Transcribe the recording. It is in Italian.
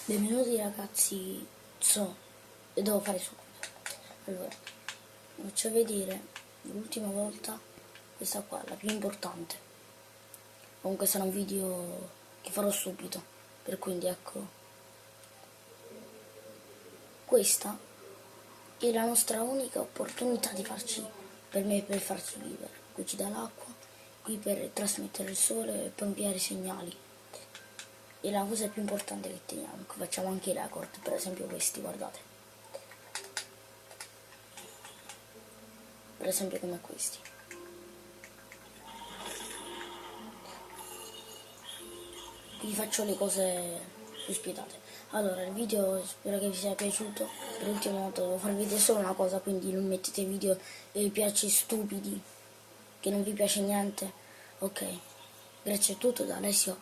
Benvenuti ragazzi, devo fare subito. Allora, vi faccio vedere l'ultima volta questa qua, la più importante. Comunque sarà un video che farò subito, per quindi ecco. Questa è la nostra unica opportunità di farci, per farci vivere. Qui ci dà l'acqua, qui per trasmettere il sole e per inviare i segnali. E la cosa più importante che teniamo, che facciamo anche i record, per esempio questi, guardate. Per esempio come questi. Vi faccio le cose più spietate. Allora, il video spero che vi sia piaciuto. Per ultimo volta devo farvi vedere solo una cosa, quindi non mettete video e vi piace stupidi, che non vi piace niente. Ok, grazie a tutto da Alessio.